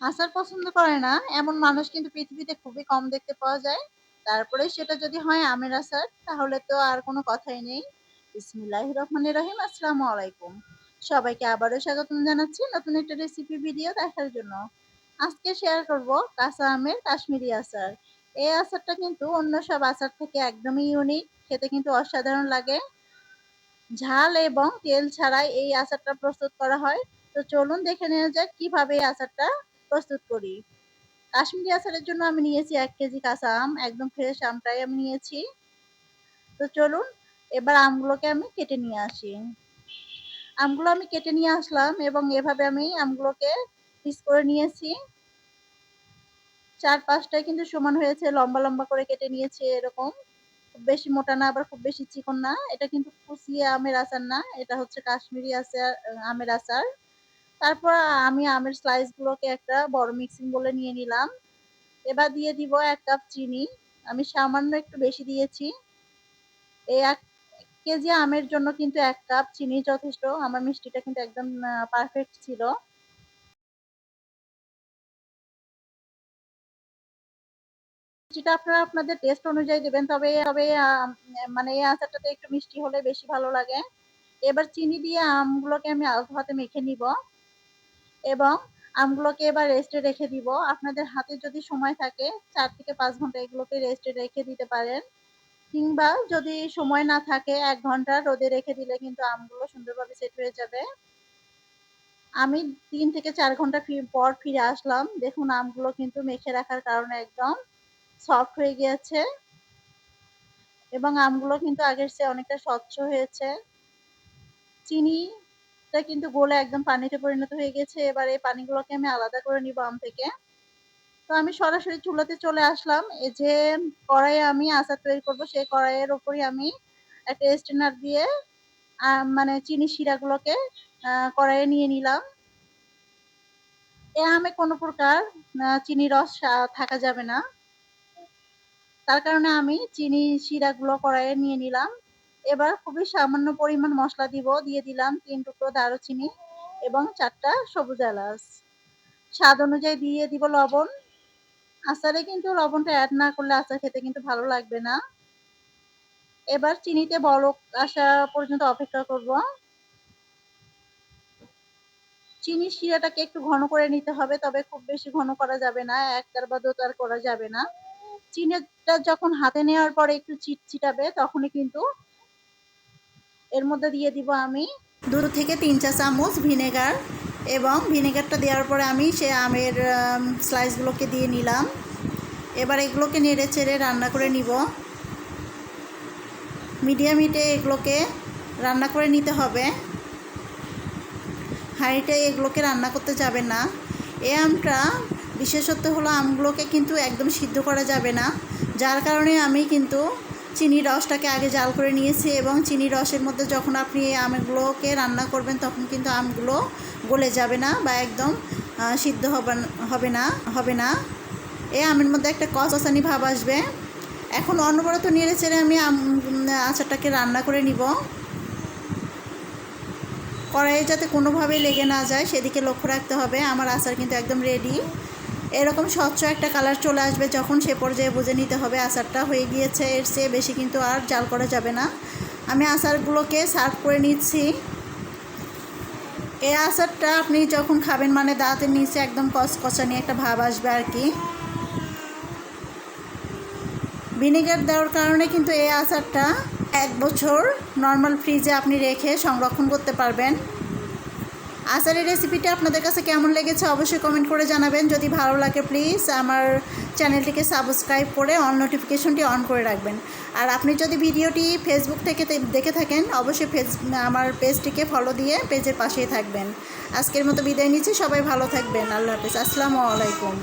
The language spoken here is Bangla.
আচার পছন্দ করে না এমন মানুষ কিন্তু পৃথিবীতে খুবই কম দেখতে পাওয়া যায়। তারপরে সেটা যদি হয় আমের আচার তাহলে তো আর কোনো কথাই নেই। বিসমিল্লাহির রহমানির রহিম। আসসালামু আলাইকুম। সবাইকে আবারও স্বাগতম জানাচ্ছি নতুন একটা রেসিপি ভিডিও দেখার জন্য। আজকে শেয়ার করব কাঁচা আমের কাশ্মীরি আচার। এই আচারটা কিন্তু অন্য সব আচার থেকে একদমই ইউনিক, খেতে কিন্তু অসাধারণ লাগে। ঝাল এবং তেল ছাড়াই এই আচারটা প্রস্তুত করা হয়। তো চলুন দেখে নেওয়া যাক কিভাবে এই আচারটা প্রস্তুত করি। কাশ্মীরি আচারের জন্য আমি নিয়েছি ১ কেজি কাঁচা আম, একদম ফ্রেশ আমটাই আমি নিয়েছি। তো চলুন এবার আমগুলোকে আমি কেটে নিয়ে আসি। আমগুলো আমি কেটে নিয়ে আসলাম এবং এভাবে আমি আমগুলোকে পিস করে নিয়েছি। ৪-৫টাই কিন্তু সমান হয়েছে, লম্বা লম্বা করে কেটে নিয়েছি এরকম। খুব বেশি মোটা না আবার খুব বেশি চিকন না। এটা কিন্তু কুচিয়ে আমের আচার না, এটা হচ্ছে কাশ্মীরি আচার, আমের আচার। তারপর আমি আমের স্লাইস গুলোকে একটা বড় মিক্সিং বোলে নিয়ে নিলাম। এবার দিয়ে দিব ১ কাপ চিনি। আমি সামান্য একটু বেশি দিয়েছি। এই ১ কেজি আমের জন্য কিন্তু ১ কাপ চিনি যথেষ্ট। আমার মিষ্টিটা কিন্তু একদম পারফেক্ট ছিল। মিষ্টিটা আপনারা আপনাদের টেস্ট অনুযায়ী দিবেন। তবে মানে এই আচারটাতে একটু মিষ্টি হলে বেশি ভালো লাগে। এবার চিনি দিয়ে আমগুলোকে আমি আলতো হাতে মেখে নিব এবং আমগুলোকে এবার রেস্টে রেখে দিব। আপনাদের হাতে যদি সময় থাকে ৪ থেকে ৫ ঘন্টা এগুলোকে রেস্টে রেখে দিতে পারেন। কিংবা যদি সময় না থাকে ১ ঘন্টা রোদে রেখে দিলে কিন্তু আমগুলো সুন্দরভাবে সেট হয়ে যাবে। আমি ৩ থেকে ৪ ঘন্টা পর ফিরে আসলাম। দেখুন আমগুলো কিন্তু মেখে রাখার কারণে একদম সফট হয়ে গিয়েছে এবং আমগুলো কিন্তু আগের চেয়ে অনেকটা স্বচ্ছ হয়েছে। চিনিটা কিন্তু গলে একদম পানিতে পরিণত হয়ে গেছে। এবার এই পানিগুলোকে আমি আলাদা করে নিব আম থেকে। তো আমি সরাসরি চুলাতে চলে আসলাম। এই যে কড়াইয়ে আমি আচার তৈরি করব সেই কড়াইয়ের উপরই আমি একটা স্ট্রেনার দিয়ে মানে চিনির শিরাগুলোকে কড়াইয়ে নিয়ে নিলাম। এ আমে কোনো প্রকার চিনির রস থাকা যাবে না। তার কারণে আমি চিনি শিরাগুলো কড়াইয়ে নিয়ে নিলাম। এবার খুবই সামান্য পরিমাণ মসলা দিব। দিয়ে দিলাম ৩ টুকরো দারুচিনি এবং ৪ টা সবুজ এলাচ। স্বাদ অনুযায়ী দিয়ে দিব লবণ। আচারে কিন্তু লবণটা এড না করলে আচার খেতে কিন্তু ভালো লাগবে না। এবার চিনিতে বলক আসা পর্যন্ত অপেক্ষা করব। চিনির শিরাটাকে একটু ঘন করে নিতে হবে, তবে খুব বেশি ঘন করা যাবে না, একতার বা দোতার করা যাবে না। চিনিটা যখন হাতে নেওয়ার পরে একটু চিটচিটাবে তখনই কিন্তু এর মধ্যে দিয়ে দিব আমি ২ থেকে ৩ চা চামচ ভিনেগার এবং ভিনেগারটা দেওয়ার পরে আমি সে আমের স্লাইসগুলোকে দিয়ে নিলাম। এবার এগুলোকে নেড়ে চেড়ে রান্না করে নিব। মিডিয়াম হিটে এগুলোকে রান্না করে নিতে হবে। হাঁড়িতে এগুলোকে রান্না করতে যাবে না। এই আমটা বিশেষত্ব হলো আমগুলোকে কিন্তু একদম সিদ্ধ করা যাবে না, যার কারণে আমি কিন্তু চিনির রসটাকে আগে জাল করে নিয়েছি এবং চিনির রসের মধ্যে যখন আপনি এই আমগুলোকে রান্না করবেন তখন কিন্তু আমগুলো গলে যাবে না বা একদম সিদ্ধ হবে না। এই আমের মধ্যে একটা কষানি ভাব আসবে। এখন অনবরত নেড়ে চেড়ে আমি আচারটাকে রান্না করে নিব। কড়াইয়ে যাতে কোনোভাবেই লেগে না যায় সেদিকে লক্ষ্য রাখতে হবে। আমার আচার কিন্তু একদম রেডি। এরকম স্বচ্ছ একটা কালার চলে আসবে যখন, সে পর্যায়ে বুঝে নিতে হবে আচারটা হয়ে গিয়েছে। এর চেয়ে বেশি কিন্তু আর জাল করা যাবে না। আমি আচারগুলোকে সার্ভ করে নিচ্ছি। এই আচারটা আপনি যখন খাবেন মানে দাঁতের নিচে একদম কচকচানি একটা ভাব আসবে আর কি। ভিনেগার দেওয়ার কারণে কিন্তু এই আচারটা ১ বছর নর্মাল ফ্রিজে আপনি রেখে সংরক্ষণ করতে পারবেন। আচারের রেসিপিটা আপনাদের কাছে কেমন লেগেছে অবশ্যই কমেন্ট করে জানাবেন। যদি ভালো লাগে প্লিজ আমার চ্যানেলটিকে সাবস্ক্রাইব করে অল নোটিফিকেশনটি অন করে রাখবেন। আর আপনি যদি ভিডিওটি ফেসবুক থেকে দেখে থাকেন অবশ্যই আমার পেজটিকে ফলো দিয়ে পেজের পাশেই থাকবেন। আজকের মতো বিদায় নিচ্ছি, সবাই ভালো থাকবেন। আল্লাহ হাফেজ। আসসালামু আলাইকুম।